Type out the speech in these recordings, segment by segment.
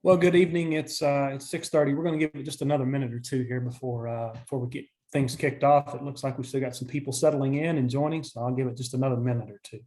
Well, good evening. It's 6:30. We're going to give it just another minute or two here before we get things kicked off. It looks like we still got some people settling in and joining, so I'll give it just another minute or two.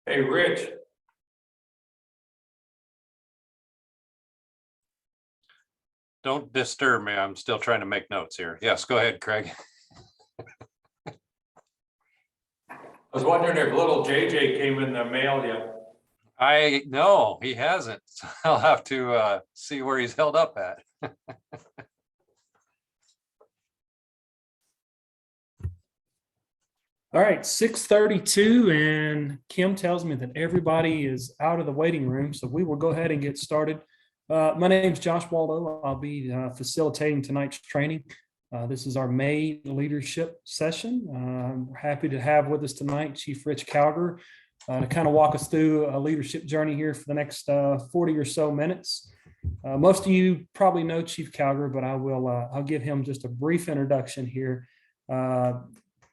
Hey, Rich. Don't disturb me. I'm still trying to make notes here. Yes, go ahead, Craig. I was wondering if little JJ came in the mail yet. No, he hasn't. I'll have to see where he's held up at. All right, 6:32, and Kim tells me that everybody is out of the waiting room, so we will go ahead and get started. My name is Josh Waldo. I'll be facilitating tonight's training. This is our May leadership session. We're happy to have with us tonight Chief Rich Cowger to kind of walk us through a leadership journey here for the next 40 or so minutes. Most of you probably know Chief Cowger, but I'll give him just a brief introduction here.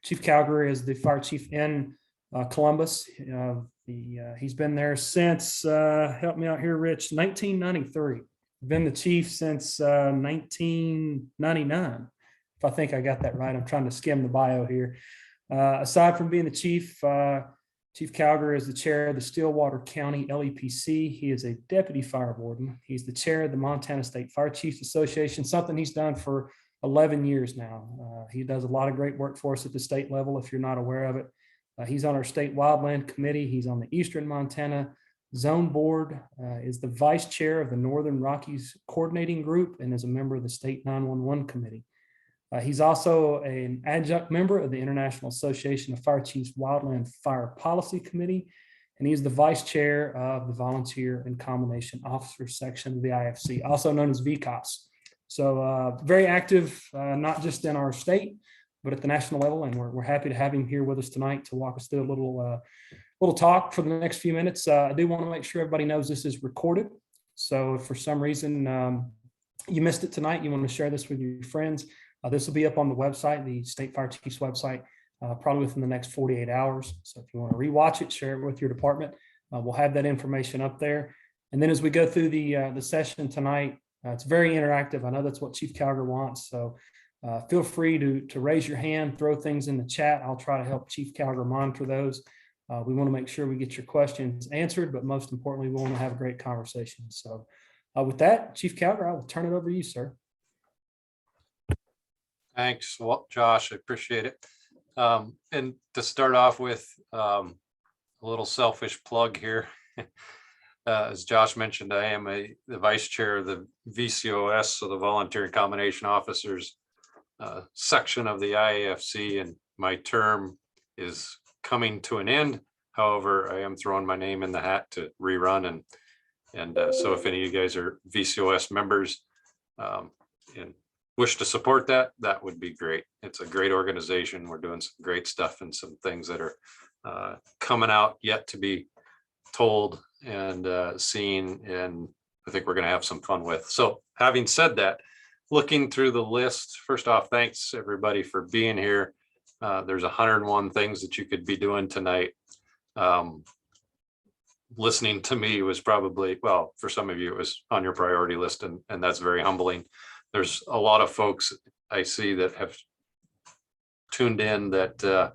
Chief Cowger is the fire chief in Columbus. He's been there since, help me out here, Rich, 1993. Been the chief since 1999. If I think I got that right, I'm trying to skim the bio here. Aside from being the chief, Chief Cowger is the chair of the Stillwater County LEPC. He is a deputy fire warden. He's the chair of the Montana State Fire Chiefs Association, something he's done for 11 years now. He does a lot of great work for us at the state level, if you're not aware of it. He's on our state wildland committee. He's on the Eastern Montana Zone Board, is the vice chair of the Northern Rockies Coordinating Group, and is a member of the State 911 Committee. He's also an adjunct member of the International Association of Fire Chiefs Wildland Fire Policy Committee, and he's the vice chair of the Volunteer and Combination Officers section of the IFC, also known as VCOS. So very active, not just in our state, but at the national level. And we're happy to have him here with us tonight to walk us through a little talk for the next few minutes. I do want to make sure everybody knows this is recorded. So if for some reason you missed it tonight, you want to share this with your friends, this will be up on the website, the State Fire Chiefs website, probably within the next 48 hours. So if you want to rewatch it, share it with your department. We'll have that information up there. And then as we go through the session tonight, it's very interactive. I know that's what Chief Cowger wants. So feel free to raise your hand, throw things in the chat. I'll try to help Chief Cowger monitor those. We want to make sure we get your questions answered, but most importantly, we want to have a great conversation. So with that, Chief Cowger, I will turn it over to you, sir. Thanks, Josh. I appreciate it. And to start off with a little selfish plug here. As Josh mentioned, I am the vice chair of the VCOS, so the Volunteer and Combination Officers section of the IAFC, and my term is coming to an end. However, I am throwing my name in the hat to rerun, and so if any of you guys are VCOS members, and wish to support that, that would be great. It's a great organization. We're doing some great stuff and some things that are coming out yet to be told and seen, and I think we're going to have some fun with. So having said that, looking through the list, first off, thanks everybody for being here. There's 101 things that you could be doing tonight. Listening to me was probably, well, for some of you, it was on your priority list, and that's very humbling. There's a lot of folks I see that have tuned in that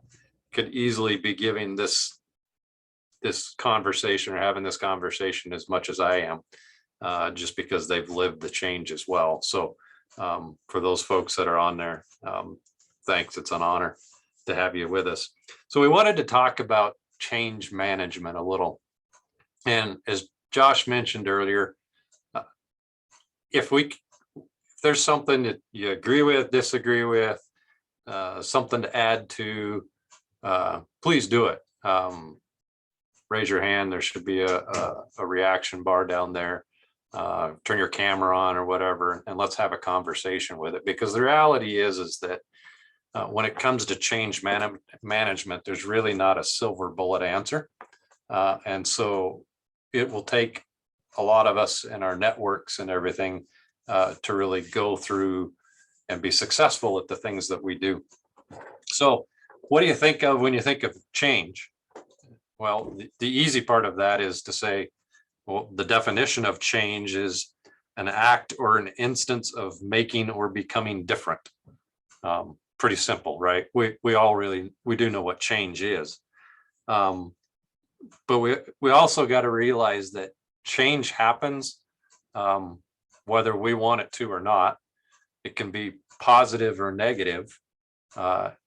could easily be giving this conversation or having this conversation as much as I am, just because they've lived the change as well. So for those folks that are on there, thanks. It's an honor to have you with us. So we wanted to talk about change management a little. And as Josh mentioned earlier, if there's something that you agree with, disagree with, something to add to, please do it. Raise your hand. There should be a reaction bar down there. Turn your camera on or whatever, and let's have a conversation with it. Because the reality is that when it comes to change management, there's really not a silver bullet answer. And so it will take a lot of us in our networks and everything to really go through and be successful at the things that we do. So what do you think of when you think of change? Well, the easy part of that is to say, well, the definition of change is an act or an instance of making or becoming different. Pretty simple, right? We do know what change is. But we also got to realize that change happens whether we want it to or not. It can be positive or negative,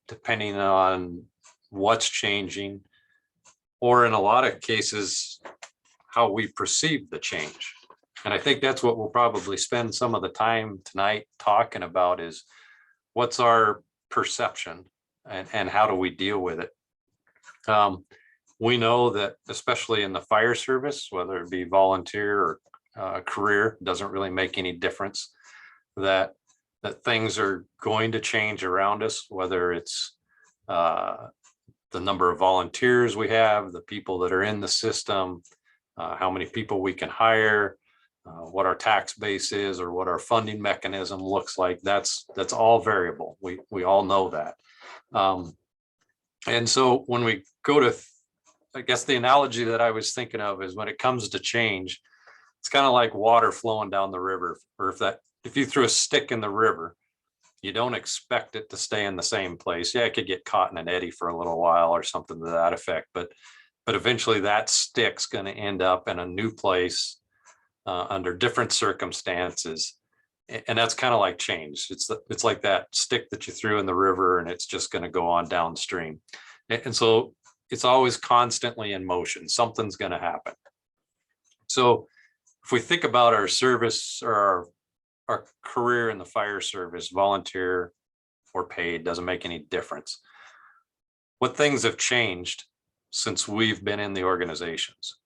depending on what's changing, or in a lot of cases, how we perceive the change. And I think that's what we'll probably spend some of the time tonight talking about, is what's our perception and how do we deal with it. We know that, especially in the fire service, whether it be volunteer or career, doesn't really make any difference, that things are going to change around us, whether it's the number of volunteers we have, the people that are in the system, how many people we can hire, what our tax base is, or what our funding mechanism looks like. That's all variable. We all know that. And so when we go to, I guess the analogy that I was thinking of is when it comes to change, it's kind of like water flowing down the river. Or if you threw a stick in the river, you don't expect it to stay in the same place. Yeah, it could get caught in an eddy for a little while or something to that effect, but eventually that stick's going to end up in a new place under different circumstances. And that's kind of like change. It's like that stick that you threw in the river, and it's just going to go on downstream. And so it's always constantly in motion. Something's going to happen. So if we think about our service or our career in the fire service, volunteer or paid, doesn't make any difference. What things have changed since we've been in the organizations?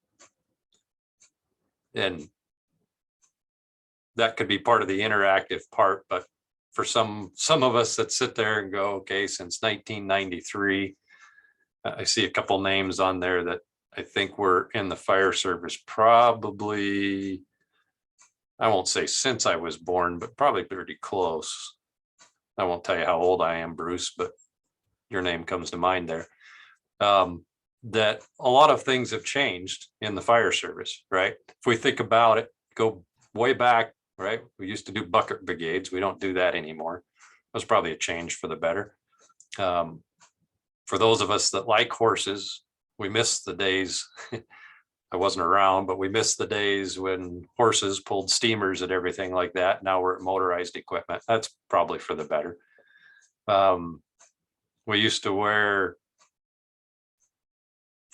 And that could be part of the interactive part, but for some of us that sit there and go, okay, since 1993, I see a couple names on there that I think were in the fire service probably, I won't say since I was born, but probably pretty close. I won't tell you how old I am, Bruce, but your name comes to mind there. That a lot of things have changed in the fire service, right? If we think about it, go way back, right? We used to do bucket brigades. We don't do that anymore. That was probably a change for the better. For those of us that like horses, we miss the days. I wasn't around, but we missed the days when horses pulled steamers and everything like that. Now we're at motorized equipment. That's probably for the better. We used to wear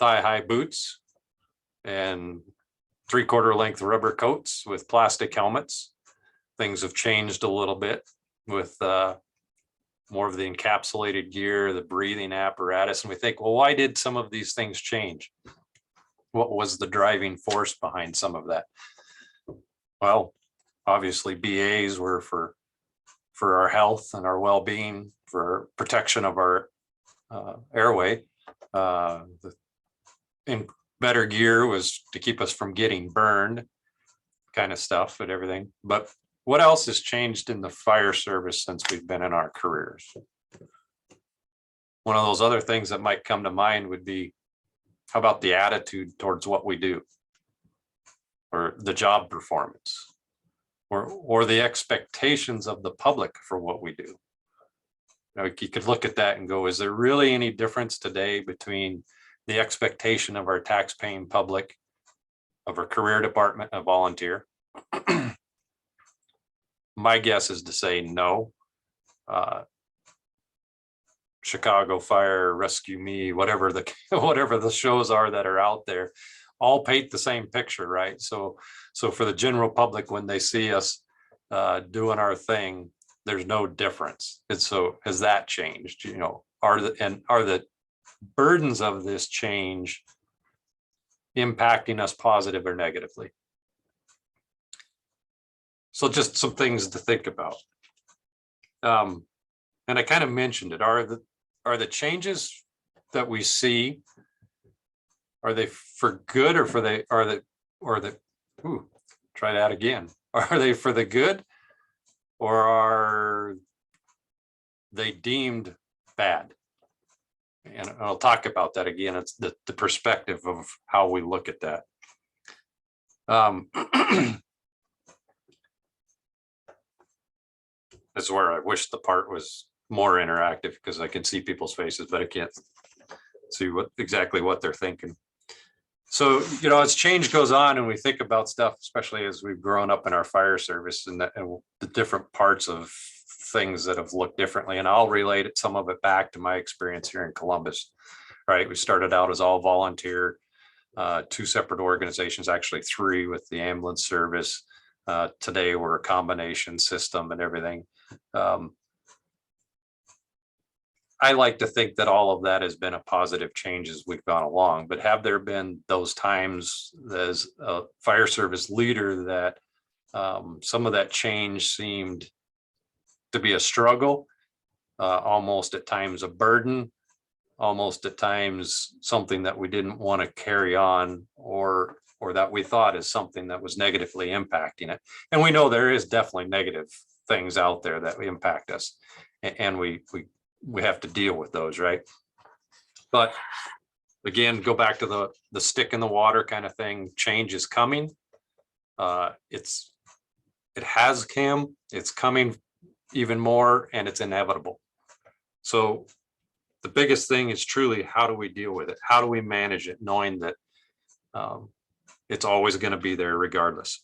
thigh-high boots and 3/4 length rubber coats with plastic helmets. Things have changed a little bit with more of the encapsulated gear, the breathing apparatus. And we think, well, why did some of these things change? What was the driving force behind some of that? Well, obviously BAs were for for our health and our well-being, for protection of our airway. In better gear was to keep us from getting burned, kind of stuff and everything. But what else has changed in the fire service since we've been in our careers? One of those other things that might come to mind would be, how about the attitude towards what we do, or the job performance, or the expectations of the public for what we do? You could look at that and go, is there really any difference today between the expectation of our tax-paying public, of our career department, a volunteer? My guess is to say no. Chicago Fire, Rescue Me, whatever the shows are that are out there, all paint the same picture, right? So for the general public, when they see us doing our thing, there's no difference. And so has that changed? Are the burdens of this change impacting us positive or negatively? So just some things to think about. And I kind of mentioned it. Are the changes that we see, are they for good, or try that again. Are they for the good, or are they deemed bad? And I'll talk about that again. It's the perspective of how we look at that. That's where I wish the part was more interactive, because I can see people's faces, but I can't see exactly what they're thinking. So, as change goes on and we think about stuff, especially as we've grown up in our fire service, and the different parts of things that have looked differently. And I'll relate some of it back to my experience here in Columbus, right? We started out as all volunteer, 2 separate organizations, actually 3 with the ambulance service. Today we're a combination system and everything. I like to think that all of that has been a positive change as we've gone along, but have there been those times as a fire service leader that some of that change seemed to be a struggle, almost at times a burden, almost at times something that we didn't want to carry on, or that we thought is something that was negatively impacting it? And we know there is definitely negative things out there that impact us, and we have to deal with those, right? But again, go back to the stick in the water kind of thing. Change is coming. It has come, it's coming even more, and it's inevitable. So the biggest thing is truly, how do we deal with it? How do we manage it, knowing that it's always going to be there regardless?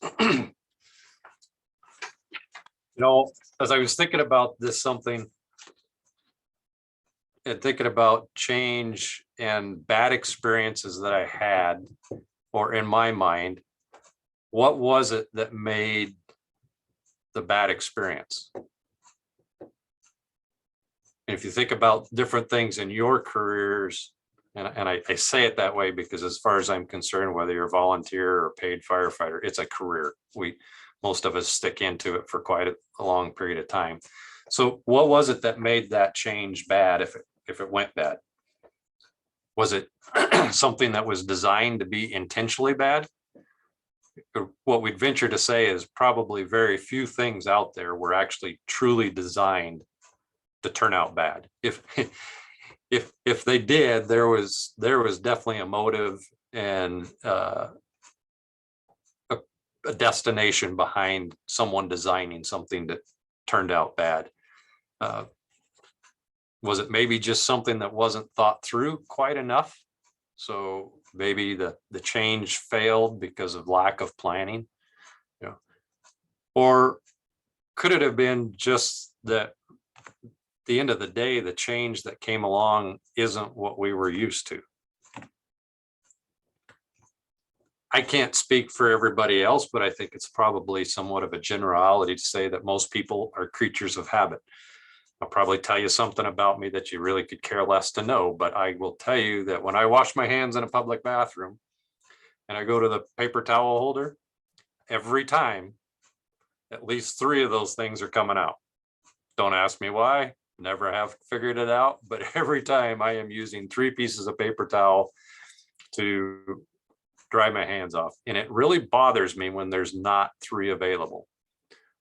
As I was thinking about this, and thinking about change and bad experiences that I had, or in my mind, what was it that made the bad experience? And if you think about different things in your careers, and I say it that way because as far as I'm concerned, whether you're a volunteer or paid firefighter, it's a career. Most of us stick into it for quite a long period of time. So what was it that made that change bad, if it went bad? Was it something that was designed to be intentionally bad? What we'd venture to say is probably very few things out there were actually truly designed to turn out bad. If they did, there was definitely a motive and a destination behind someone designing something that turned out bad. Was it maybe just something that wasn't thought through quite enough? So maybe the change failed because of lack of planning, or could it have been just that at the end of the day, the change that came along isn't what we were used to? I can't speak for everybody else, but I think it's probably somewhat of a generality to say that most people are creatures of habit. I'll probably tell you something about me that you really could care less to know, but I will tell you that when I wash my hands in a public bathroom and I go to the paper towel holder, every time, at least 3 of those things are coming out. Don't ask me why, never have figured it out, but every time I am using 3 pieces of paper towel to dry my hands off. And it really bothers me when there's not 3 available.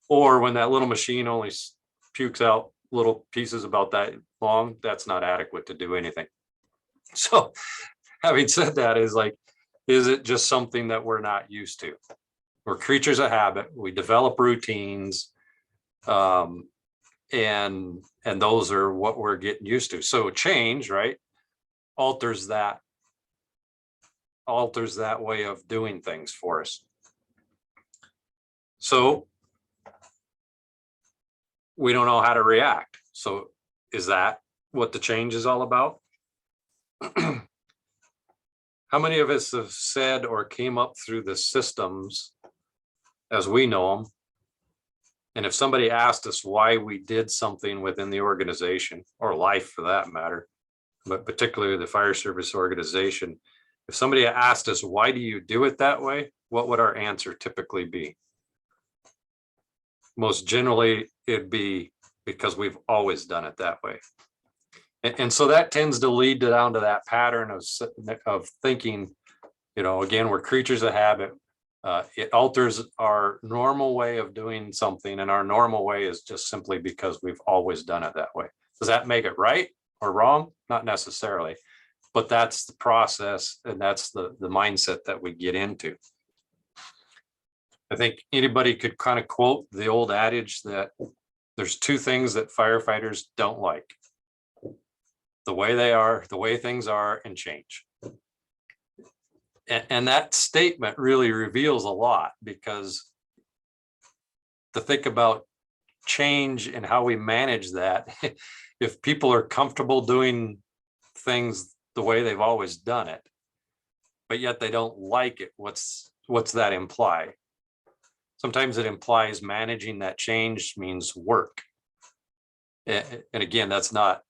Or when that little machine only pukes out little pieces about that long, that's not adequate to do anything. So having said that, is it just something that we're not used to? We're creatures of habit. We develop routines. And those are what we're getting used to. So change, right, alters that way of doing things for us. So we don't know how to react. So is that what the change is all about? How many of us have said or came up through the systems as we know them? And if somebody asked us why we did something within the organization, or life for that matter, but particularly the fire service organization, if somebody asked us, why do you do it that way? What would our answer typically be? Most generally, it'd be because we've always done it that way. And so that tends to lead down to that pattern of thinking, again, we're creatures of habit. It alters our normal way of doing something, and our normal way is just simply because we've always done it that way. Does that make it right or wrong? Not necessarily, but that's the process, and that's the mindset that we get into. I think anybody could kind of quote the old adage that there's 2 things that firefighters don't like: the way they are, the way things are, and change. And that statement really reveals a lot, because to think about change and how we manage that, if people are comfortable doing things the way they've always done it, but yet they don't like it, what's that imply? Sometimes it implies managing that change means work. And again, that's not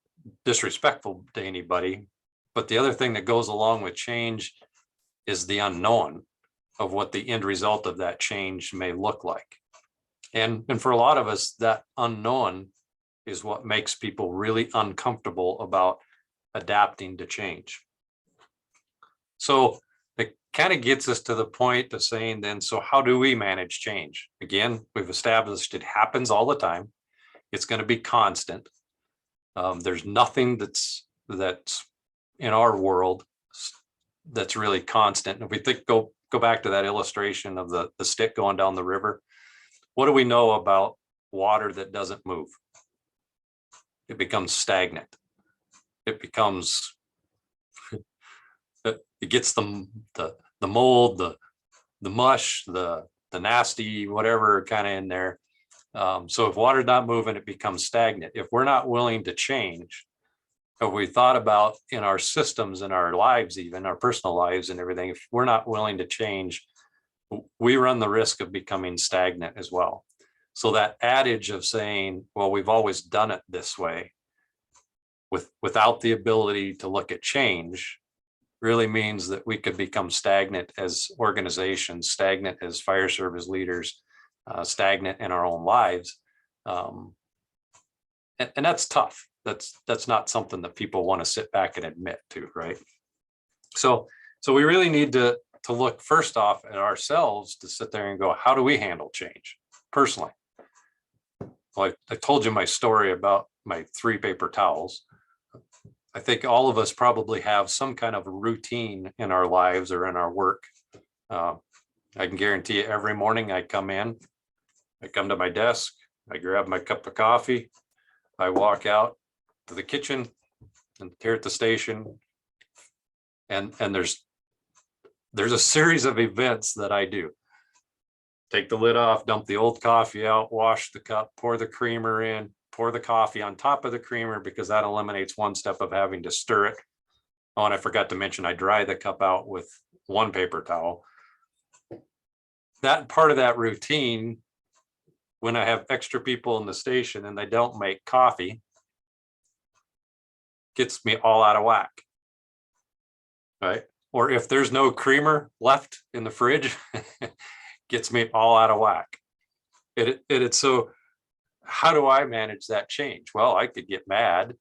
disrespectful to anybody, but the other thing that goes along with change is the unknown of what the end result of that change may look like. And for a lot of us, that unknown is what makes people really uncomfortable about adapting to change. So it kind of gets us to the point of saying then, so how do we manage change? Again, we've established it happens all the time. It's going to be constant. There's nothing that's in our world that's really constant. And if we go back to that illustration of the stick going down the river, what do we know about water that doesn't move? It becomes stagnant. It becomes, it gets the mold, the mush, the nasty, whatever kind of in there. So if water's not moving, it becomes stagnant. If we're not willing to change, if we thought about in our systems, in our lives, even our personal lives and everything, if we're not willing to change, we run the risk of becoming stagnant as well. So that adage of saying, well, we've always done it this way, without the ability to look at change, really means that we could become stagnant as organizations, stagnant as fire service leaders, stagnant in our own lives. And that's tough. That's not something that people want to sit back and admit to, right? So we really need to look first off at ourselves, to sit there and go, how do we handle change personally? Well, I told you my story about my 3 paper towels. I think all of us probably have some kind of a routine in our lives or in our work. I can guarantee you every morning I come to my desk, I grab my cup of coffee, I walk out to the kitchen and here at the station, and there's a series of events that I do. Take the lid off, dump the old coffee out, wash the cup, pour the creamer in, pour the coffee on top of the creamer, because that eliminates one step of having to stir it. Oh, and I forgot to mention, I dry the cup out with 1 paper towel. That part of that routine, when I have extra people in the station and they don't make coffee, gets me all out of whack, right? Or if there's no creamer left in the fridge, gets me all out of whack. So how do I manage that change? Well, I could get mad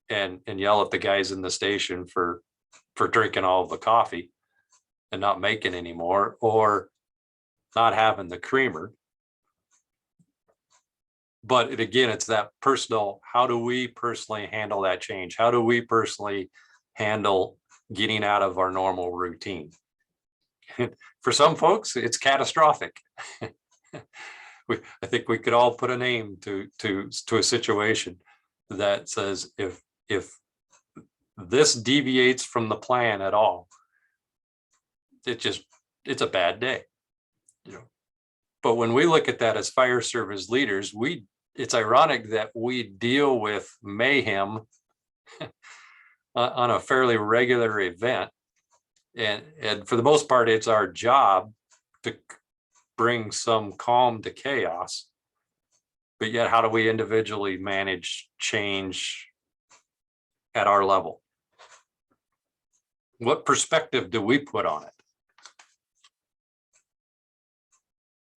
and yell at the guys in the station for drinking all of the coffee and not making any more, or not having the creamer. But again, it's that personal, how do we personally handle that change? How do we personally handle getting out of our normal routine? For some folks, it's catastrophic. I think we could all put a name to a situation that says if this deviates from the plan at all, it's a bad day. But when we look at that as fire service leaders, it's ironic that we deal with mayhem on a fairly regular event. And for the most part, it's our job to bring some calm to chaos. But yet, how do we individually manage change at our level? What perspective do we put on it?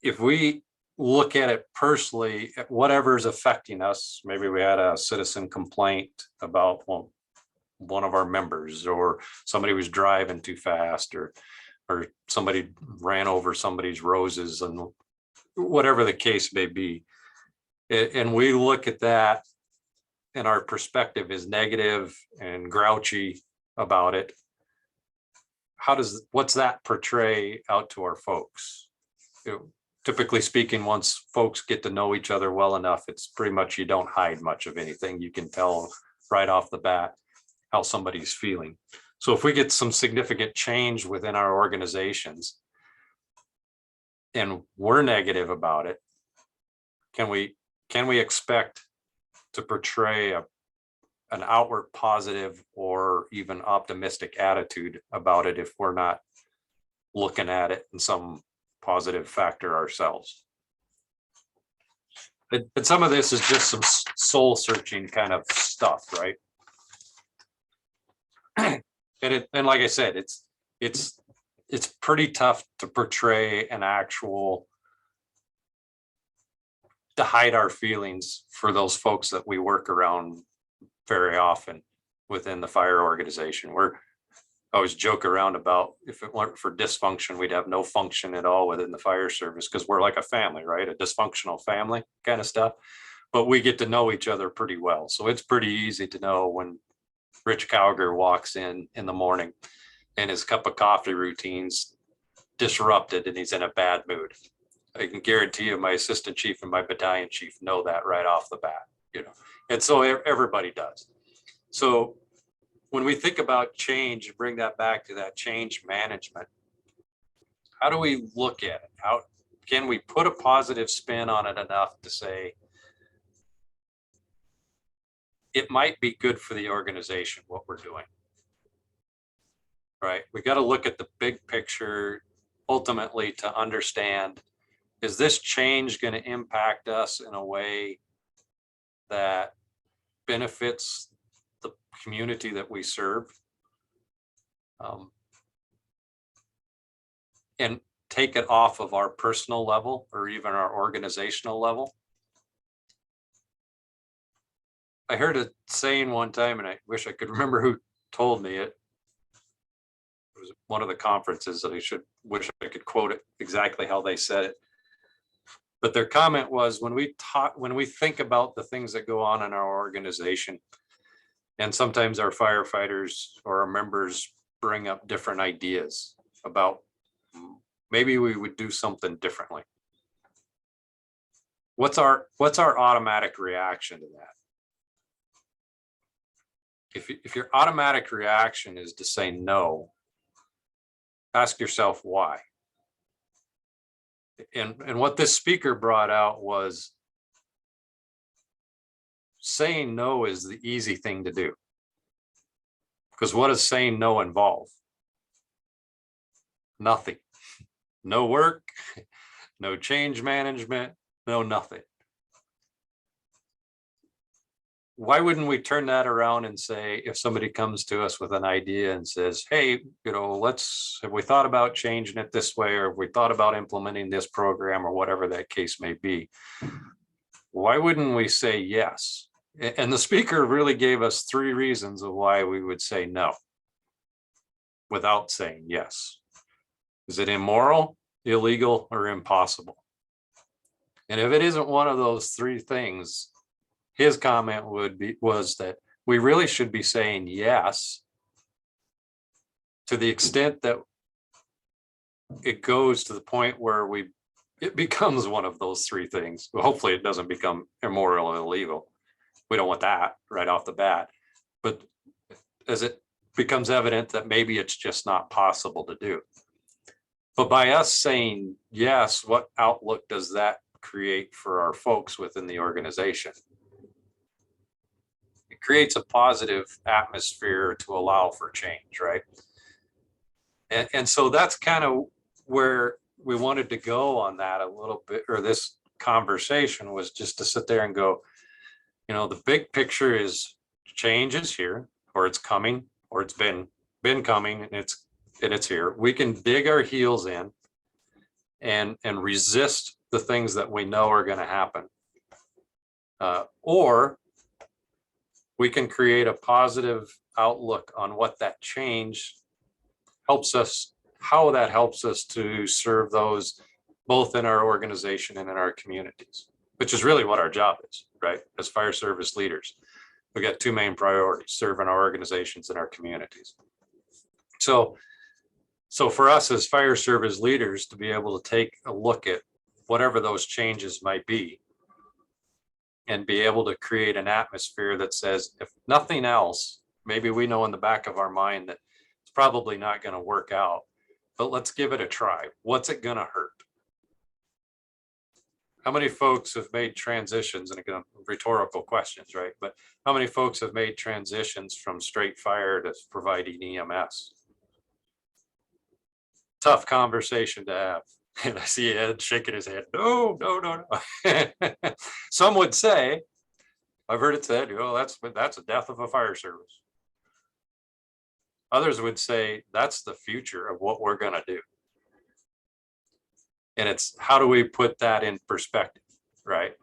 If we look at it personally, at whatever's affecting us, maybe we had a citizen complaint about one of our members, or somebody was driving too fast, or somebody ran over somebody's roses, and whatever the case may be. And we look at that and our perspective is negative and grouchy about it. What's that portray out to our folks? Typically speaking, once folks get to know each other well enough, it's pretty much, you don't hide much of anything. You can tell right off the bat how somebody's feeling. So if we get some significant change within our organizations and we're negative about it, can we expect to portray an outward positive or even optimistic attitude about it if we're not looking at it in some positive factor ourselves? But some of this is just some soul searching kind of stuff, right? And like I said, it's pretty tough to portray an actual, to hide our feelings for those folks that we work around very often within the fire organization. I always joke around about, if it weren't for dysfunction, we'd have no function at all within the fire service, because we're like a family, right? A dysfunctional family kind of stuff. But we get to know each other pretty well. So it's pretty easy to know when Rich Cowger walks in the morning and his cup of coffee routine's disrupted and he's in a bad mood. I can guarantee you my assistant chief and my battalion chief know that right off the bat, and so everybody does. So when we think about change, bring that back to that change management, how do we look at it? How can we put a positive spin on it enough to say it might be good for the organization, what we're doing, right? We got to look at the big picture ultimately to understand, is this change going to impact us in a way that benefits the community that we serve? And take it off of our personal level or even our organizational level. I heard a saying one time, and I wish I could remember who told me it. It was one of the conferences that wish I could quote it exactly how they said it. But their comment was, when we think about the things that go on in our organization, and sometimes our firefighters or our members bring up different ideas about maybe we would do something differently. What's our automatic reaction to that? If your automatic reaction is to say no, ask yourself why. And what this speaker brought out was, saying no is the easy thing to do. Because what does saying no involve? Nothing. No work, no change management, no nothing. Why wouldn't we turn that around and say, if somebody comes to us with an idea and says, hey, have we thought about changing it this way, or have we thought about implementing this program, or whatever that case may be? why wouldn't we say yes? And the speaker really gave us 3 reasons of why we would say no without saying yes. Is it immoral, illegal, or impossible? And if it isn't one of those 3 things, his comment was that we really should be saying yes to the extent that it goes to the point where it becomes one of those 3 things. Well, hopefully it doesn't become immoral or illegal. We don't want that right off the bat. But as it becomes evident that maybe it's just not possible to do. But by us saying yes, what outlook does that create for our folks within the organization? It creates a positive atmosphere to allow for change, right? And so that's kind of where we wanted to go on that a little bit, or this conversation was just to sit there and go, you know, the big picture is change is here, or it's coming, or it's been coming, and it's here. We can dig our heels in and resist the things that we know are going to happen, or we can create a positive outlook on what that change helps us, how that helps us to serve those both in our organization and in our communities, which is really what our job is, right? As fire service leaders, we got 2 main priorities: serving our organizations and our communities. So for us as fire service leaders to be able to take a look at whatever those changes might be and be able to create an atmosphere that says, if nothing else, maybe we know in the back of our mind that it's probably not going to work out, but let's give it a try. What's it going to hurt? How many folks have made transitions, and again, rhetorical questions, right? But how many folks have made transitions from straight fire to providing EMS? Tough conversation to have. And I see Ed shaking his head. No. Some would say, I've heard it said, oh, that's a death of a fire service. Others would say that's the future of what we're going to do. And it's how do we put that in perspective, right?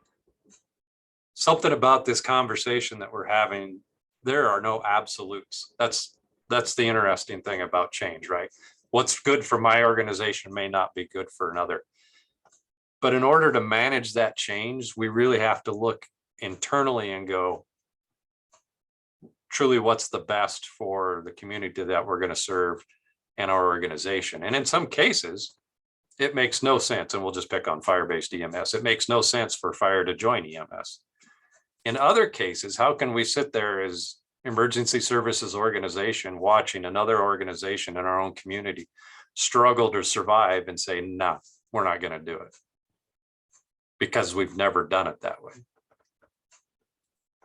Something about this conversation that we're having, there are no absolutes. That's the interesting thing about change, right? What's good for my organization may not be good for another. But in order to manage that change, we really have to look internally and go, truly, what's the best for the community that we're going to serve and our organization? And in some cases, it makes no sense, and we'll just pick on fire-based EMS. It makes no sense for fire to join EMS. In other cases, how can we sit there as emergency services organization watching another organization in our own community struggle to survive and say, no, we're not going to do it because we've never done it that way?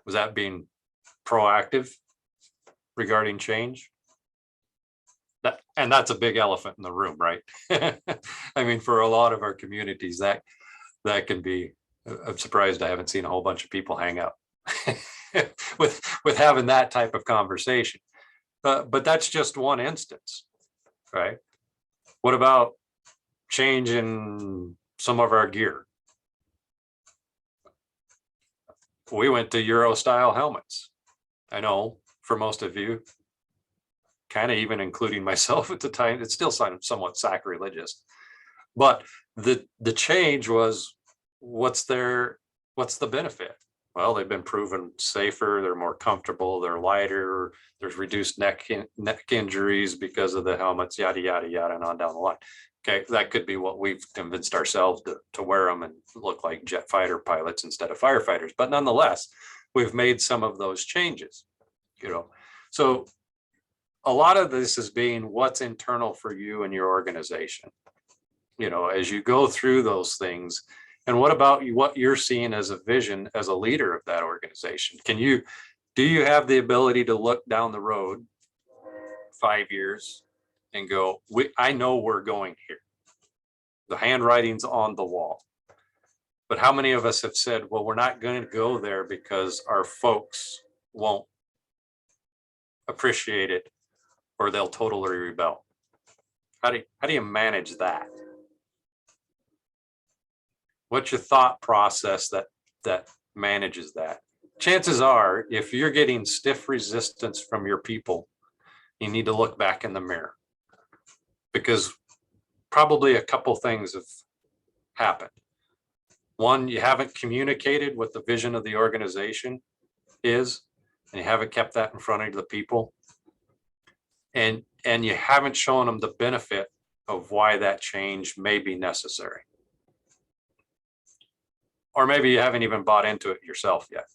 Was that being proactive regarding change? And that's a big elephant in the room, right? I mean, for a lot of our communities, that can be, I'm surprised I haven't seen a whole bunch of people hang up with having that type of conversation. But that's just one instance, right? What about changing some of our gear? We went to Euro style helmets. I know for most of you, kind of even including myself at the time, it's still somewhat sacrilegious. But the change was, what's the benefit? Well, they've been proven safer, they're more comfortable, they're lighter, there's reduced neck injuries because of the helmets, yada, yada, yada, and on down the line. Okay, that could be what we've convinced ourselves to wear them and look like jet fighter pilots instead of firefighters. But nonetheless, we've made some of those changes, So a lot of this is being what's internal for you and your organization, as you go through those things. And what about what you're seeing as a vision as a leader of that organization? Do you have the ability to look down the road 5 years and go, I know we're going here. The handwriting's on the wall. But how many of us have said, well, we're not going to go there because our folks won't appreciate it, or they'll totally rebel? How do you manage that? What's your thought process that that manages that. Chances are, if you're getting stiff resistance from your people, you need to look back in the mirror, because probably a couple things have happened. One, you haven't communicated what the vision of the organization is, and you haven't kept that in front of the people. And you haven't shown them the benefit of why that change may be necessary. Or maybe you haven't even bought into it yourself yet.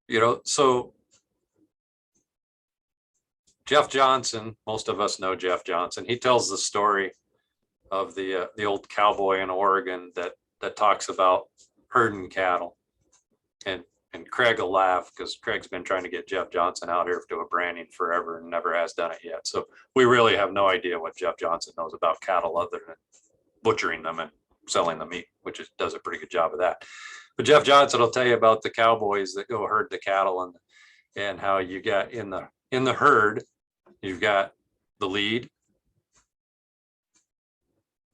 You know, so Jeff Johnson, most of us know Jeff Johnson. He tells the story of the old cowboy in Oregon that talks about herding cattle. And Craig will laugh because Craig's been trying to get Jeff Johnson out here to a branding forever and never has done it yet. So we really have no idea what Jeff Johnson knows about cattle other than butchering them and selling the meat, which does a pretty good job of that. But Jeff Johnson will tell you about the cowboys that go herd the cattle and how you got in the herd, you've got the lead,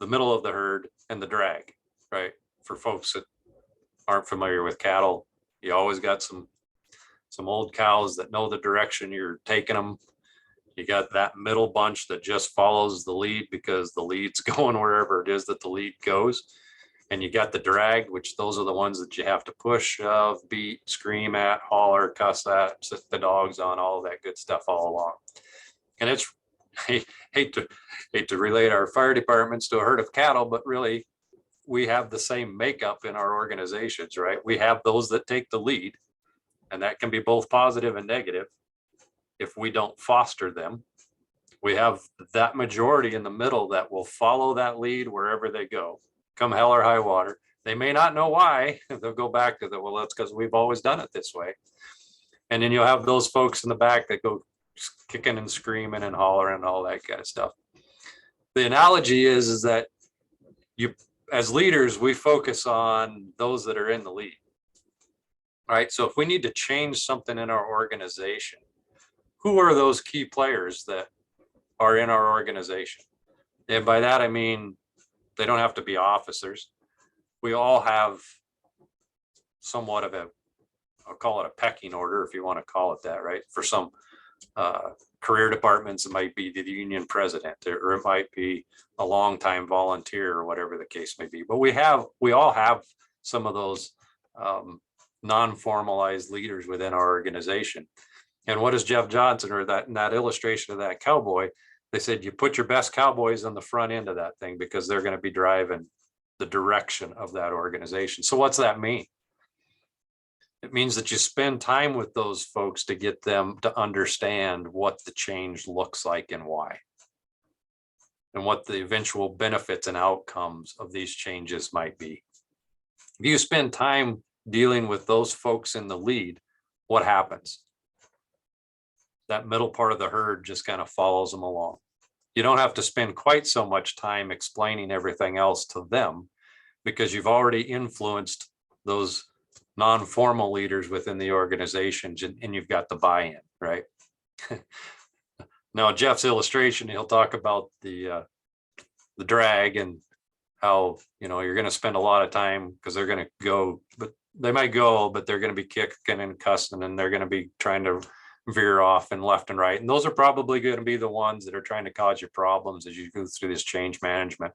the middle of the herd, and the drag, right? For folks that aren't familiar with cattle, you always got some old cows that know the direction you're taking them. You got that middle bunch that just follows the lead because the lead's going wherever it is that the lead goes. And you got the drag, which those are the ones that you have to push, shove, beat, scream at, holler, cuss at, sit the dogs on, all of that good stuff all along. And it's, I hate to relate our fire departments to a herd of cattle, but really we have the same makeup in our organizations, right? We have those that take the lead, and that can be both positive and negative if we don't foster them. We have that majority in the middle that will follow that lead wherever they go, come hell or high water. They may not know why. They'll go back to well, that's because we've always done it this way. And then you'll have those folks in the back that go kicking and screaming and hollering and all that kind of stuff. The analogy is that you, as leaders, we focus on those that are in the lead, right? So if we need to change something in our organization, who are those key players that are in our organization? And by that, I mean, they don't have to be officers. We all have somewhat of I'll call it a pecking order, if you want to call it that, right? For some career departments, it might be the union president, or it might be a longtime volunteer, or whatever the case may be. But we all have some of those non-formalized leaders within our organization. And what is Jeff Johnson, or in that illustration of that cowboy, they said you put your best cowboys on the front end of that thing because they're going to be driving the direction of that organization. So what's that mean? It means that you spend time with those folks to get them to understand what the change looks like and why, and what the eventual benefits and outcomes of these changes might be. If you spend time dealing with those folks in the lead, what happens? That middle part of the herd just kind of follows them along. You don't have to spend quite so much time explaining everything else to them because you've already influenced those non-formal leaders within the organizations, and you've got the buy-in, right? Now, Jeff's illustration, he'll talk about the drag and how, you're going to spend a lot of time because they're going to go, but they might go, but they're going to be kicking and cussing, and they're going to be trying to veer off and left and right. And those are probably going to be the ones that are trying to cause you problems as you go through this change management.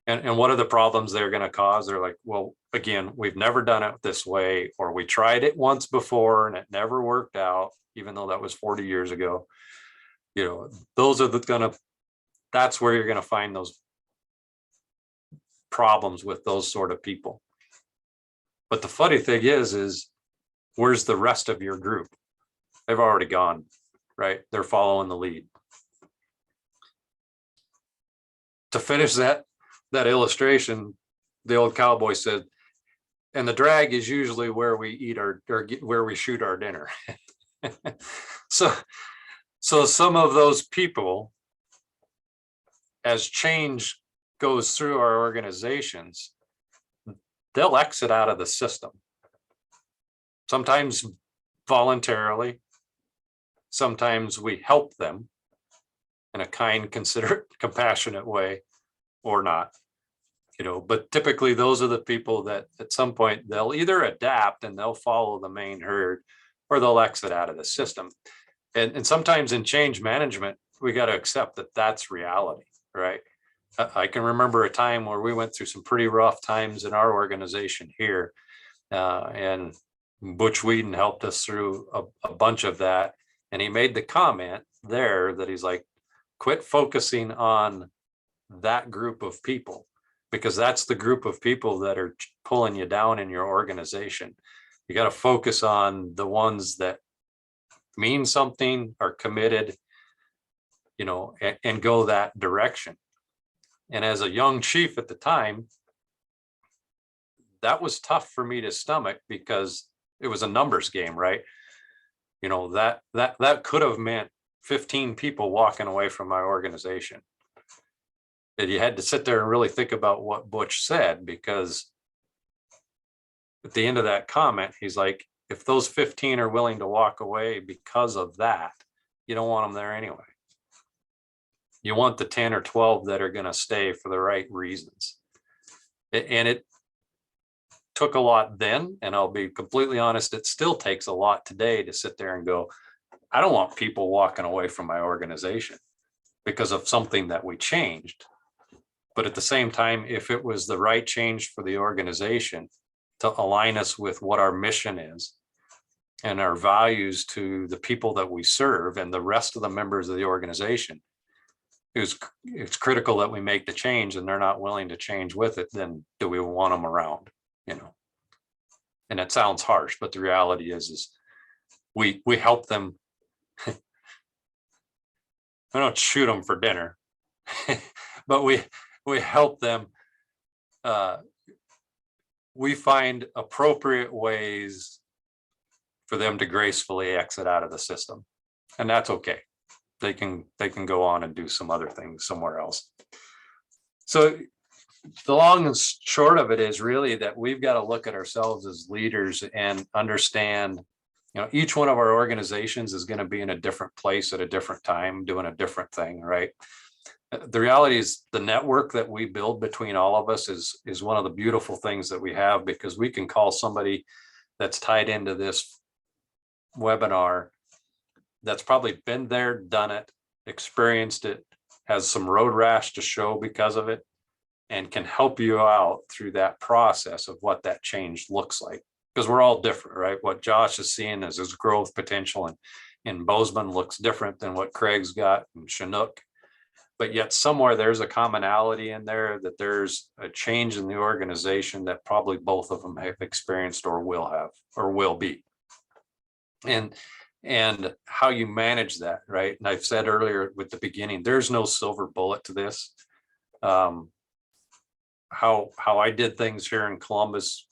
And what are the problems they're going to cause? They're like, well, again, we've never done it this way, or we tried it once before and it never worked out, even though that was 40 years ago. Those are that's where you're going to find those problems with those sort of people. But the funny thing is where's the rest of your group? They've already gone, right? They're following the lead. To finish that illustration, the old cowboy said, and the drag is usually where we eat where we shoot our dinner. So some of those people, as change goes through our organizations, they'll exit out of the system. Sometimes voluntarily, sometimes we help them in a kind, considerate, compassionate way, or not. But typically those are the people that at some point they'll either adapt and they'll follow the main herd, or they'll exit out of the system. And sometimes in change management, we got to accept that that's reality, right? I can remember a time where we went through some pretty rough times in our organization here. And Butch Whedon helped us through a bunch of that. And he made the comment there that he's like, quit focusing on that group of people, because that's the group of people that are pulling you down in your organization. You got to focus on the ones that mean something, are committed, and go that direction. And as a young chief at the time, that was tough for me to stomach, because it was a numbers game, right? That could have meant 15 people walking away from my organization. That you had to sit there and really think about what Butch said, because at the end of that comment, he's like, if those 15 are willing to walk away because of that, you don't want them there anyway. You want the 10 or 12 that are going to stay for the right reasons. And it took a lot then, and I'll be completely honest, it still takes a lot today to sit there and go, I don't want people walking away from my organization because of something that we changed. But at the same time, if it was the right change for the organization to align us with what our mission is and our values to the people that we serve and the rest of the members of the organization, it's critical that we make the change, and they're not willing to change with it, then do we want them around? And it sounds harsh, but the reality is we help them. I don't shoot them for dinner, but we help them. We find appropriate ways for them to gracefully exit out of the system, and that's okay. They can go on and do some other things somewhere else. So the long and short of it is really that we've got to look at ourselves as leaders and understand, each one of our organizations is going to be in a different place at a different time, doing a different thing, right? The reality is the network that we build between all of us is one of the beautiful things that we have, because we can call somebody that's tied into this webinar that's probably been there, done it, experienced it, has some road rash to show because of it, and can help you out through that process of what that change looks like. Because we're all different, right? What Josh is seeing as his growth potential in Bozeman looks different than what Craig's got in Chinook. But yet somewhere there's a commonality in there, that there's a change in the organization that probably both of them have experienced or will have or will be. And how you manage that, right? And I've said earlier with the beginning, there's no silver bullet to this. How I did things here in Columbus,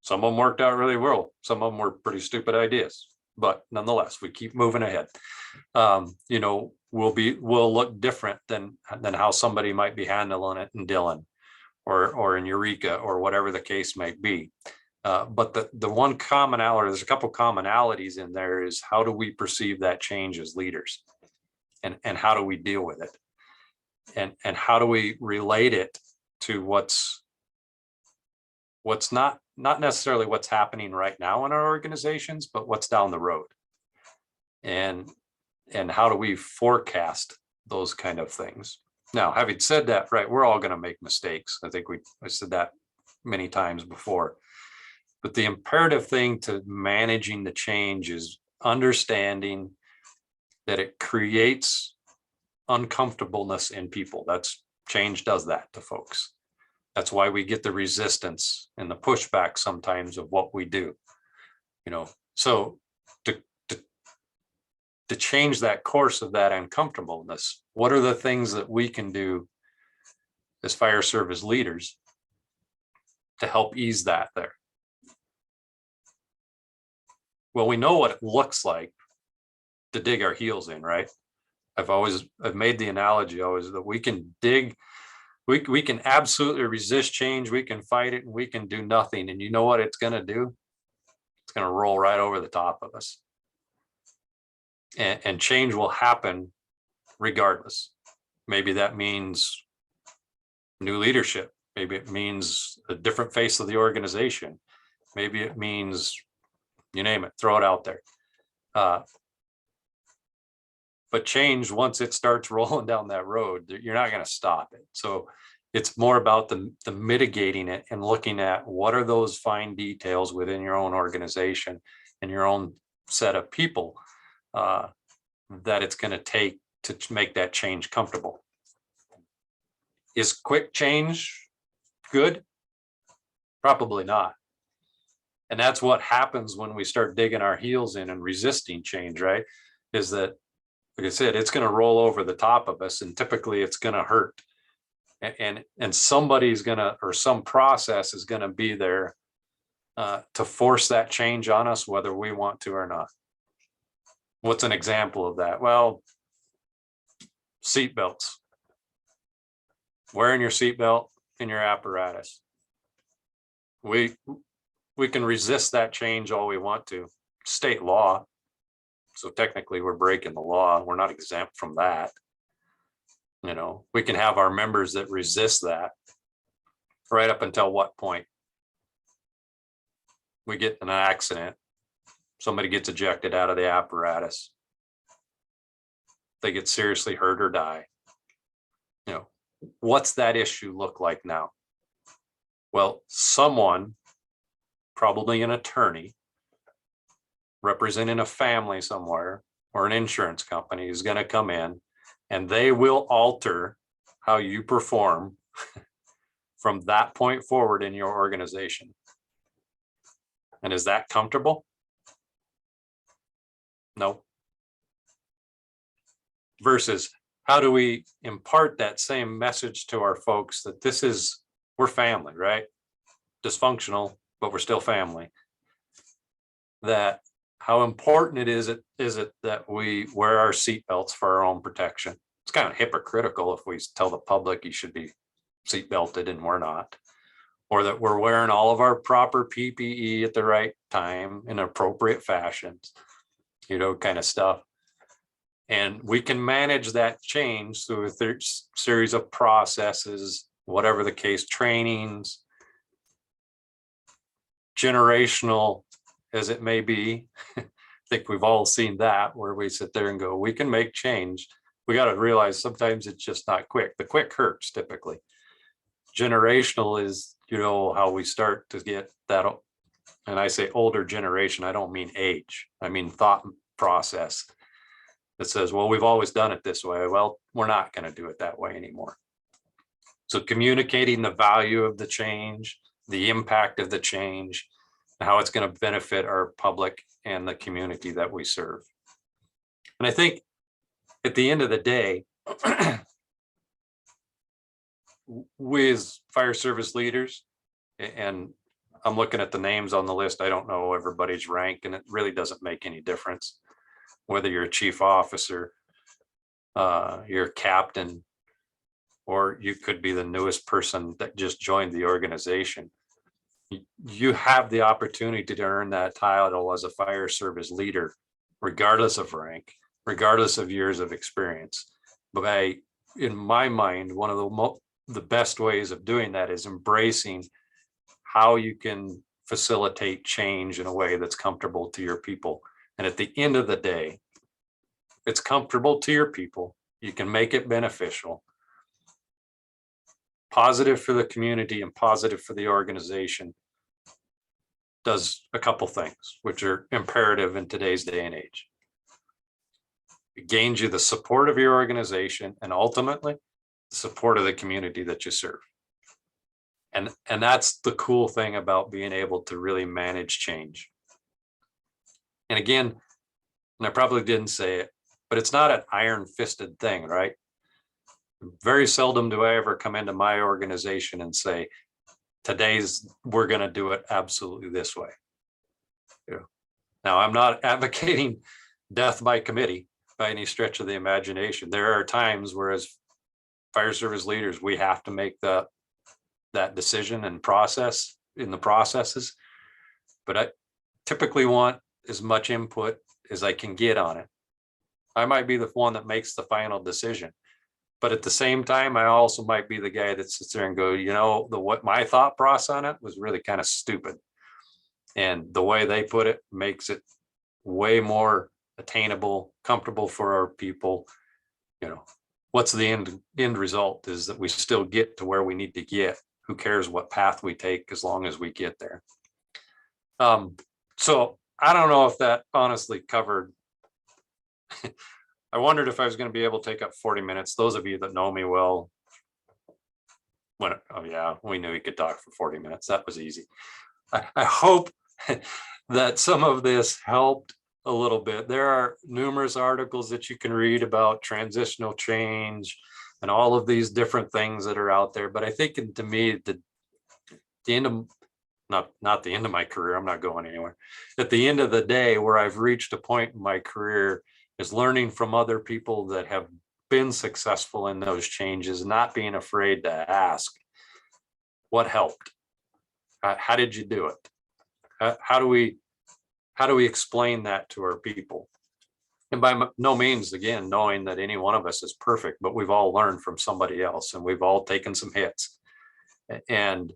some of them worked out really well. Some of them were pretty stupid ideas, but nonetheless, we keep moving ahead. We'll look different than how somebody might be handling it in Dillon or in Eureka or whatever the case may be. But the one commonality, there's a couple commonalities in there, is how do we perceive that change as leaders, and how do we deal with it, and how do we relate it to what's not necessarily what's happening right now in our organizations, but what's down the road, and how do we forecast those kind of things. Now, having said that, right, we're all going to make mistakes. I think I said that many times before. But the imperative thing to managing the change is understanding that it creates uncomfortableness in people. That's change does that to folks. That's why we get the resistance and the pushback sometimes of what we do. So to change that course of that uncomfortableness, what are the things that we can do as fire service leaders to help ease that there? Well, we know what it looks like to dig our heels in, right? I've made the analogy always that we can dig, we can absolutely resist change, we can fight it, and we can do nothing. And you know what it's going to do? It's going to roll right over the top of us. And change will happen regardless. Maybe that means new leadership. Maybe it means a different face of the organization. Maybe it means, you name it, throw it out there. But change, once it starts rolling down that road, you're not going to stop it. So it's more about the mitigating it and looking at what are those fine details within your own organization and your own set of people that it's going to take to make that change comfortable. Is quick change good? Probably not. And that's what happens when we start digging our heels in and resisting change, right? Is that, like I said, it's going to roll over the top of us, and typically it's going to hurt. And somebody's going to, or some process is going to be there to force that change on us, whether we want to or not. What's an example of that? Well, seatbelts. Wearing your seatbelt in your apparatus. We can resist that change all we want to. State law. So technically we're breaking the law. We're not exempt from that. You know, we can have our members that resist that right up until what point? We get in an accident. Somebody gets ejected out of the apparatus. They get seriously hurt or die. You know, what's that issue look like now? Well, someone, probably an attorney, representing a family somewhere or an insurance company, is going to come in and they will alter how you perform from that point forward in your organization. And is that comfortable? No. Versus, how do we impart that same message to our folks that this is, we're family, right? Dysfunctional, but we're still family. That how important it is it that we wear our seatbelts for our own protection. It's kind of hypocritical if we tell the public you should be seatbelted and we're not, or that we're wearing all of our proper PPE at the right time in appropriate fashions, you know, kind of stuff. And we can manage that change through a series of processes, whatever the case, trainings, generational as it may be. I think we've all seen that, where we sit there and go, we can make change. We got to realize sometimes it's just not quick. The quick hurts typically. Generational is, you know, how we start to get that. And I say older generation, I don't mean age. I mean thought process that says, well, we've always done it this way. Well, we're not going to do it that way anymore. So communicating the value of the change, the impact of the change, and how it's going to benefit our public and the community that we serve. And I think at the end of the day, we as fire service leaders, and I'm looking at the names on the list, I don't know everybody's rank, and it really doesn't make any difference whether you're a chief officer, you're a captain, or you could be the newest person that just joined the organization. You have the opportunity to earn that title as a fire service leader, regardless of rank, regardless of years of experience. But in my mind, one of the best ways of doing that is embracing how you can facilitate change in a way that's comfortable to your people. And at the end of the day, it's comfortable to your people. You can make it beneficial, positive for the community and positive for the organization. Does a couple things which are imperative in today's day and age. It gains you the support of your organization and ultimately the support of the community that you serve. And that's the cool thing about being able to really manage change. And again, and I probably didn't say it, but it's not an iron-fisted thing, right? Very seldom do I ever come into my organization and say, we're going to do it absolutely this way. Yeah. Now, I'm not advocating death by committee by any stretch of the imagination. There are times where as fire service leaders, we have to make that decision and process in the processes. But I typically want as much input as I can get on it. I might be the one that makes the final decision, But at the same time, I also might be the guy that sits there and go, what my thought process on it was really kind of stupid. And the way they put it makes it way more attainable, comfortable for our people. What's the end result is that we still get to where we need to get. Who cares what path we take as long as we get there? So I don't know if that honestly covered. I wondered if I was going to be able to take up 40 minutes. Those of you that know me well, we knew we could talk for 40 minutes. That was easy. I hope that some of this helped a little bit. There are numerous articles that you can read about transitional change and all of these different things that are out there. But I think to me, the end of, not the end of my career, I'm not going anywhere. At the end of the day, where I've reached a point in my career is learning from other people that have been successful in those changes, not being afraid to ask what helped. How did you do it? How do we explain that to our people? And by no means, again, knowing that any one of us is perfect, but we've all learned from somebody else and we've all taken some hits. And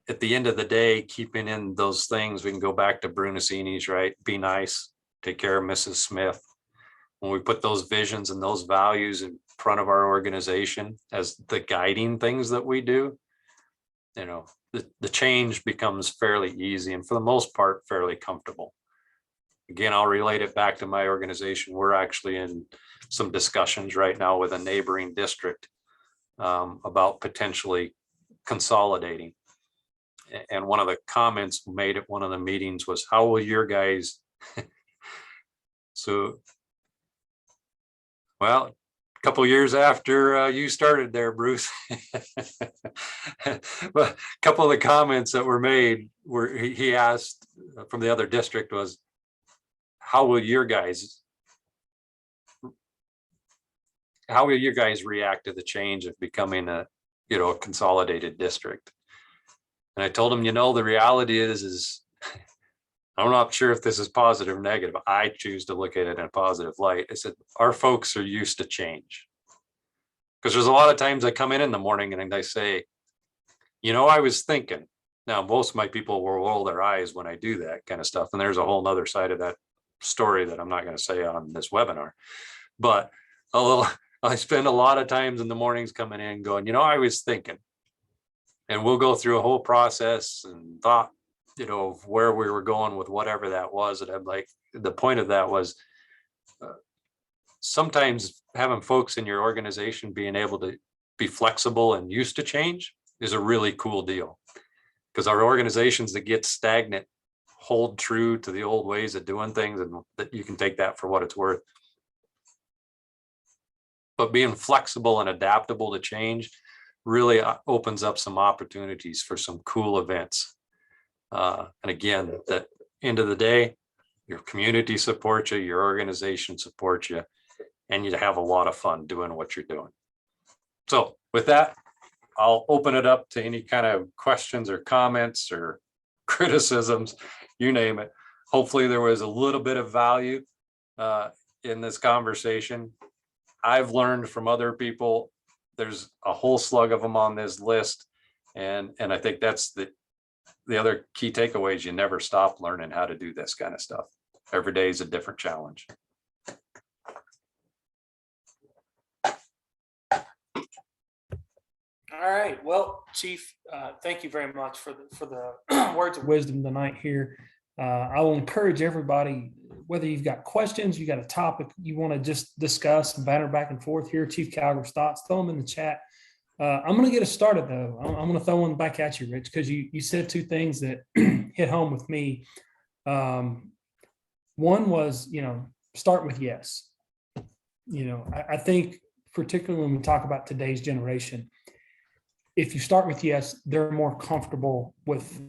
at the end of the day, keeping in those things, we can go back to Brunacini's, right? Be nice, take care of Mrs. Smith. When we put those visions and those values in front of our organization as the guiding things that we do, the change becomes fairly easy and for the most part, fairly comfortable. Again, I'll relate it back to my organization. We're actually in some discussions right now with a neighboring district about potentially consolidating. And one of the comments made at one of the meetings was, how will your guys? Well, a couple of years after you started there, Bruce, but a couple of the comments that were made were he asked from the other district was, how will your guys react to the change of becoming a consolidated district? And I told him, the reality is I'm not sure if this is positive or negative. I choose to look at it in a positive light. I said, our folks are used to change. Because there's a lot of times I come in the morning and I say, I was thinking. Now, most of my people will roll their eyes when I do that kind of stuff. And there's a whole nother side of that story that I'm not going to say on this webinar. But I spend a lot of times in the mornings coming in going, I was thinking. And we'll go through a whole process and thought, of where we were going with whatever that was. And I'm like, the point of that was sometimes having folks in your organization being able to be flexible and used to change is a really cool deal. Because our organizations that get stagnant hold true to the old ways of doing things, and that you can take that for what it's worth. But being flexible and adaptable to change really opens up some opportunities for some cool events. And again, at the end of the day, your community supports you, your organization supports you, and you have a lot of fun doing what you're doing. So with that, I'll open it up to any kind of questions or comments or criticisms, you name it. Hopefully there was a little bit of value in this conversation. I've learned from other people. There's a whole slug of them on this list. And I think that's the other key takeaways. You never stop learning how to do this kind of stuff. Every day is a different challenge. All right. Well, Chief, thank you very much for the words of wisdom tonight here. I will encourage everybody, whether you've got questions, you got a topic you want to just discuss and banter back and forth here, Chief Cowger's thoughts, throw them in the chat. I'm going to get us started, though. I'm going to throw one back at you, Rich, because you said two things that hit home with me. One was, start with yes. I think particularly when we talk about today's generation, if you start with yes, they're more comfortable with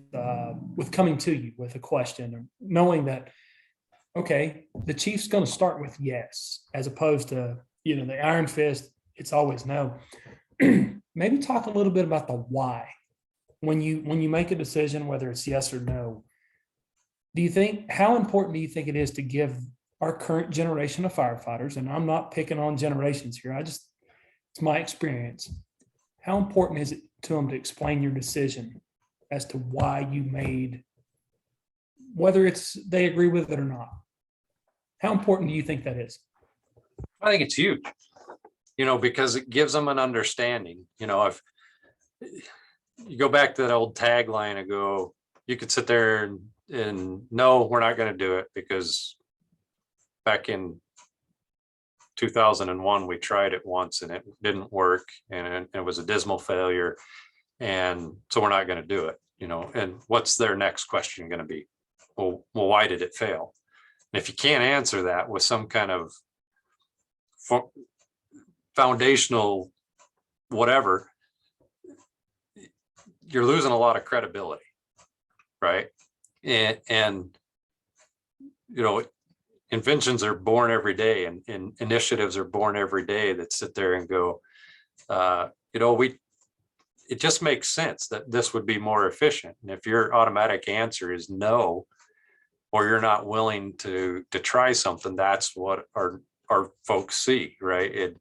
coming to you with a question, or knowing that, okay, the Chief's going to start with yes, as opposed to, the iron fist, it's always no. Maybe talk a little bit about the why. When you make a decision, whether it's yes or no, how important do you think it is to give our current generation of firefighters, and I'm not picking on generations here, it's my experience. How important is it to them to explain your decision as to why you made, whether it's they agree with it or not? How important do you think that is? I think it's huge, because it gives them an understanding. If you go back to that old tagline ago, you could sit there and no, we're not going to do it because back in 2001, we tried it once and it didn't work and it was a dismal failure. And so we're not going to do it, and what's their next question going to be? Well, why did it fail? And if you can't answer that with some kind of foundational whatever, you're losing a lot of credibility, right? And inventions are born every day, and initiatives are born every day that sit there and go, it just makes sense that this would be more efficient. And if your automatic answer is no, or you're not willing to try something, that's what our folks see, right?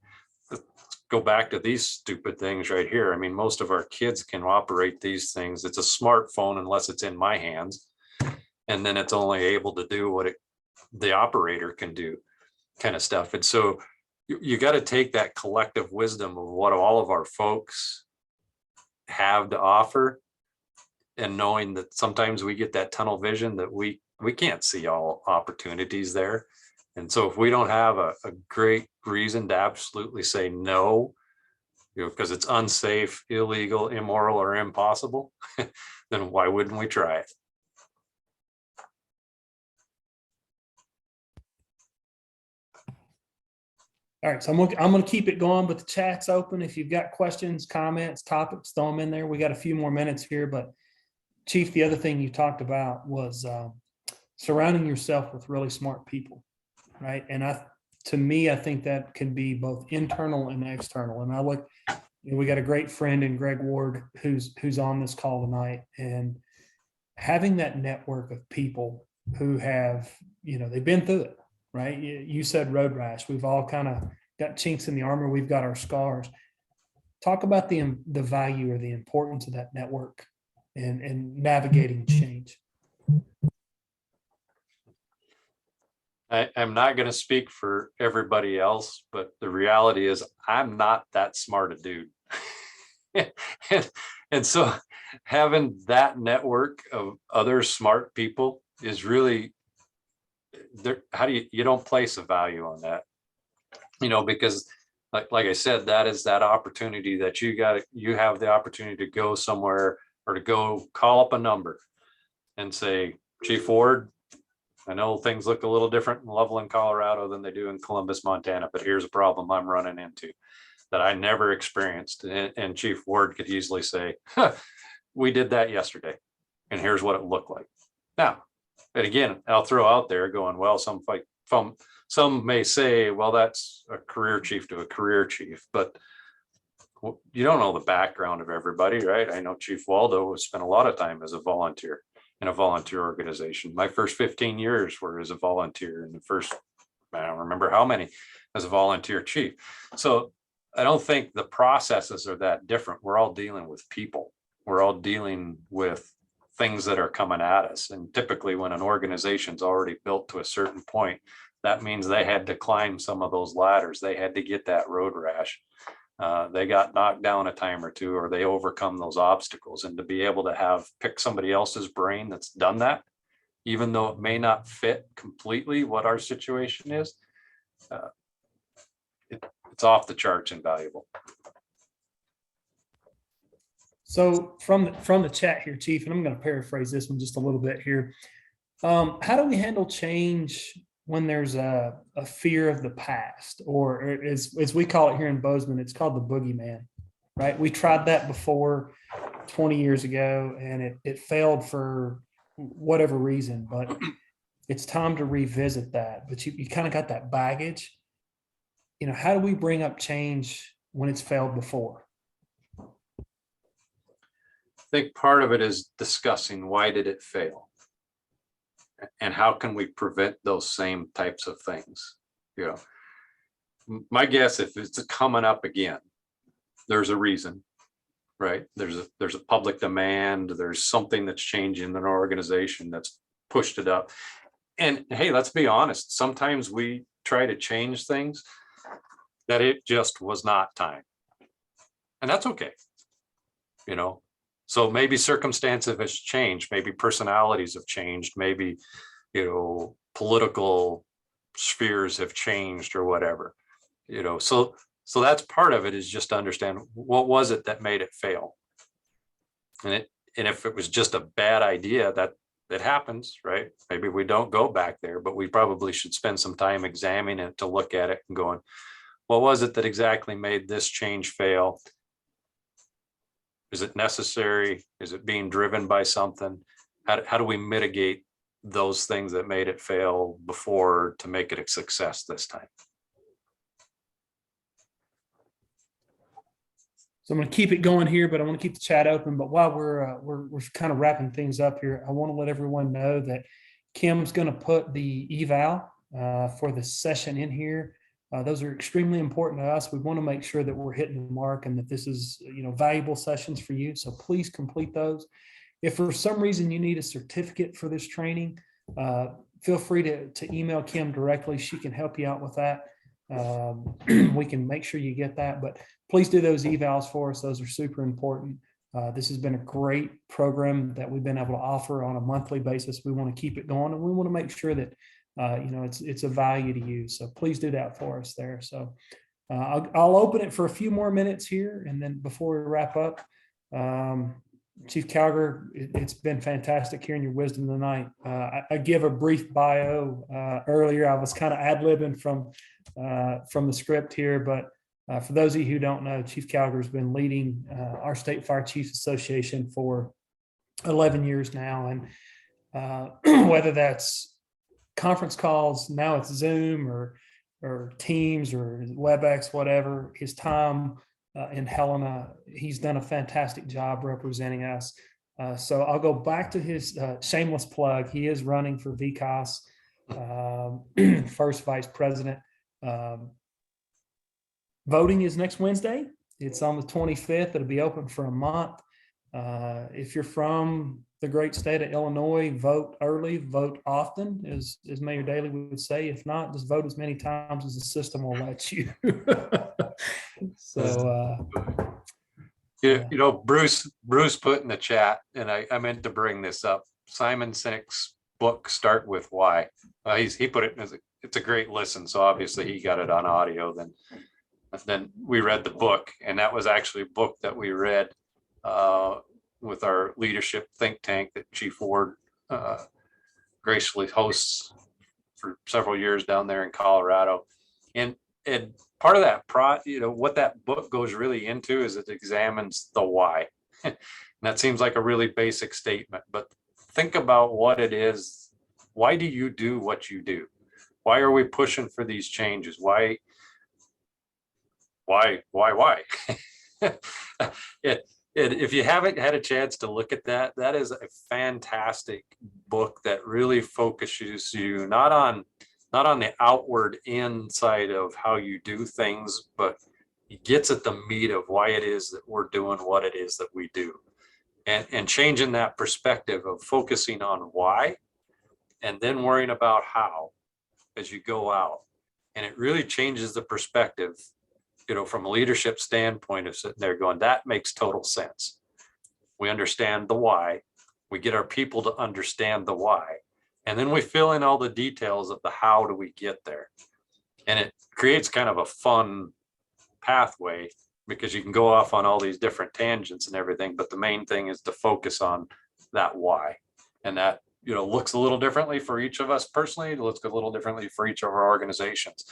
Let's go back to these stupid things right here. I mean, most of our kids can operate these things. It's a smartphone unless it's in my hands, and then it's only able to do what the operator can do, kind of stuff. And so you got to take that collective wisdom of what all of our folks have to offer, and knowing that sometimes we get that tunnel vision that we can't see all opportunities there. And so if we don't have a great reason to absolutely say no, because it's unsafe, illegal, immoral, or impossible, then why wouldn't we try it? All right, so I'm going to keep it going, but the chat's open. If you've got questions, comments, topics, throw them in there. We got a few more minutes here, but Chief, the other thing you talked about was surrounding yourself with really smart people, right? And to me, I think that can be both internal and external. And we got a great friend in Greg Ward who's on this call tonight, and having that network of people who have, they've been through it. Right. You said road rash. We've all kind of got chinks in the armor. We've got our scars. Talk about the value or the importance of that network and navigating change. I'm not going to speak for everybody else, but the reality is I'm not that smart a dude. and so having that network of other smart people is really there. How do you don't place a value on that, because like I said, that is that opportunity that you have the opportunity to go somewhere or to go call up a number and say, Chief Ward, I know things look a little different in Loveland, Colorado than they do in Columbus, Montana, but here's a problem I'm running into that I never experienced. And Chief Ward could easily say, we did that yesterday, and here's what it looked like. Now, and again, I'll throw out there going, well, some may say, well, that's a career chief to a career chief, but you don't know the background of everybody, right? I know Chief Waldo spent a lot of time as a volunteer in a volunteer organization. My first 15 years were as a volunteer, and the first, I don't remember how many, as a volunteer chief. So I don't think the processes are that different. We're all dealing with people. We're all dealing with things that are coming at us. And typically when an organization's already built to a certain point, that means they had to climb some of those ladders. They had to get that road rash. They got knocked down a time or two, or they overcome those obstacles. And to be able to pick somebody else's brain that's done that, even though it may not fit completely what our situation is, it's off the charts and valuable. So from the chat here, Chief, and I'm going to paraphrase this one just a little bit here. How do we handle change when there's a fear of the past, or as we call it here in Bozeman, it's called the boogeyman, right? We tried that before 20 years ago, and it failed for whatever reason, but it's time to revisit that. But you kind of got that baggage. How do we bring up change when it's failed before? I think part of it is discussing why did it fail, and how can we prevent those same types of things. My guess, if it's coming up again, there's a reason, right? There's a public demand, there's something that's changing in an organization that's pushed it up. And hey, let's be honest, sometimes we try to change things that it just was not time. And that's okay. You know, so maybe circumstances has changed, maybe personalities have changed, maybe, you know, political spheres have changed or whatever, you know, so that's part of it, is just to understand what was it that made it fail. And if it was just a bad idea, that happens, right? Maybe we don't go back there, but we probably should spend some time examining it to look at it and going, what was it that exactly made this change fail? Is it necessary? Is it being driven by something? How do we mitigate those things that made it fail before to make it a success this time? So I'm going to keep it going here, but I want to keep the chat open. But while we're kind of wrapping things up here, I want to let everyone know that Kim's going to put the eval for the session in here. Those are extremely important to us. We want to make sure that we're hitting the mark and that this is, you know, valuable sessions for you. So please complete those. If for some reason you need a certificate for this training, feel free to email Kim directly. She can help you out with that. We can make sure you get that, but please do those evals for us. Those are super important. This has been a great program that we've been able to offer on a monthly basis. We want to keep it going, and we want to make sure that you know, it's a value to you. So please do that for us there. So I'll open it for a few more minutes here, and then before we wrap up, Chief Cowger, it's been fantastic hearing your wisdom tonight. I give a brief bio earlier. I was kind of ad-libbing from the script here, but for those of you who don't know, Chief Cowger has been leading our State Fire Chiefs Association for 11 years now, and whether that's conference calls, now it's Zoom or Teams or WebEx, whatever, his time in Helena, he's done a fantastic job representing us. So I'll go back to his shameless plug. He is running for VCAS, first vice president. Voting is next Wednesday. It's on the 25th. It'll be open for a month. If you're from the great state of Illinois, vote early, vote often, as Mayor Daley would say. If not, just vote as many times as the system will let you. So, you know, Bruce put in the chat, and I meant to bring this up. Simon Sinek's book, Start With Why. He put it as it's a great listen. So obviously he got it on audio. Then we read the book, and that was actually a book that we read with our leadership think tank that Chief Ward graciously hosts for several years down there in Colorado. And part of that what that book goes really into is it examines the why. And that seems like a really basic statement, but think about what it is. Why do you do what you do? Why are we pushing for these changes? Why? If you haven't had a chance to look at that, that is a fantastic book that really focuses you not on the outward inside of how you do things, but it gets at the meat of why it is that we're doing what it is that we do, and changing that perspective of focusing on why and then worrying about how as you go out. And it really changes the perspective, you know, from a leadership standpoint of sitting there going, that makes total sense. We understand the why, we get our people to understand the why, and then we fill in all the details of the how do we get there. And it creates kind of a fun pathway, because you can go off on all these different tangents and everything, but the main thing is to focus on that why. And that, you know, looks a little differently for each of us personally. It looks a little differently for each of our organizations.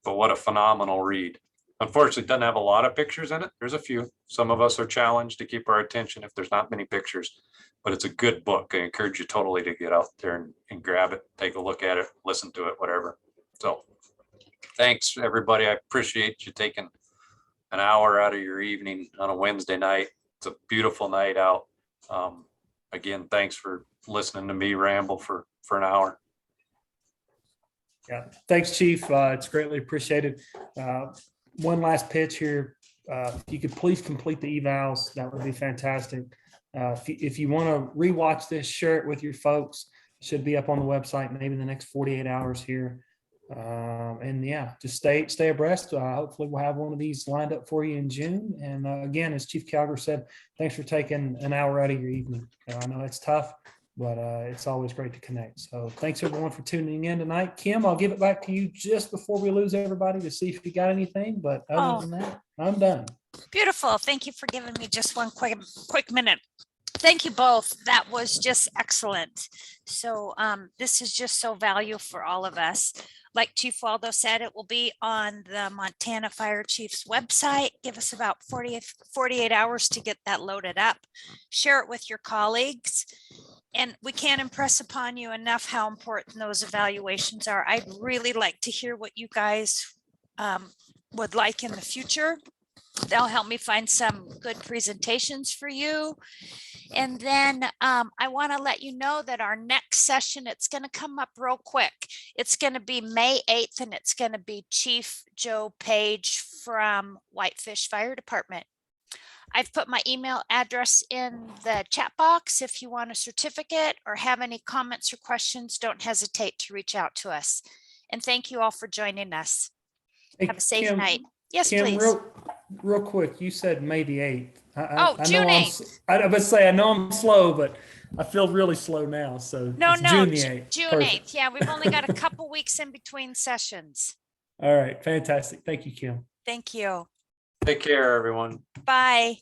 But what a phenomenal read. Unfortunately, it doesn't have a lot of pictures in it. There's a few. Some of us are challenged to keep our attention if there's not many pictures, but it's a good book. I encourage you totally to get out there and grab it, take a look at it, listen to it, whatever. So thanks, everybody. I appreciate you taking an hour out of your evening on a Wednesday night. It's a beautiful night out. Again, thanks for listening to me ramble for an hour. yeah, thanks, Chief. It's greatly appreciated. One last pitch here. if you could please complete the evals, that would be fantastic. If you want to rewatch this, share it with your folks. It should be up on the website maybe in the next 48 hours here. And yeah, just stay abreast. Hopefully we'll have one of these lined up for you in June. And again, as Chief Cowger said, thanks for taking an hour out of your evening. I know it's tough, but it's always great to connect. So thanks everyone for tuning in tonight. Kim, I'll give it back to you just before we lose everybody to see if you got anything. But other than that, I'm done. Beautiful. Thank you for giving me just one quick minute. Thank you both. That was just excellent. So this is just so valuable for all of us. Like Chief Waldo said, it will be on the Montana Fire Chief's website. Give us about 48 hours to get that loaded up. Share it with your colleagues. And we can't impress upon you enough how important those evaluations are. I'd really like to hear what you guys would like in the future. They'll help me find some good presentations for you. And then I want to let you know that our next session, it's going to come up real quick. It's going to be May 8th, and it's going to be Chief Joe Page from Whitefish Fire Department. I've put my email address in the chat box. If you want a certificate or have any comments or questions, don't hesitate to reach out to us. And thank you all for joining us. Hey, Have a safe Kim, night. Yes, Kim, please. real quick, you said May the 8th. Oh, June 8th. I would say I know I'm slow, but I feel really slow now. So No, it's no, June the 8th. June Perfect. 8th. Yeah, we've only got a couple weeks in between sessions. All right, fantastic. Thank you, Kim. Thank you. Take care, everyone. Bye.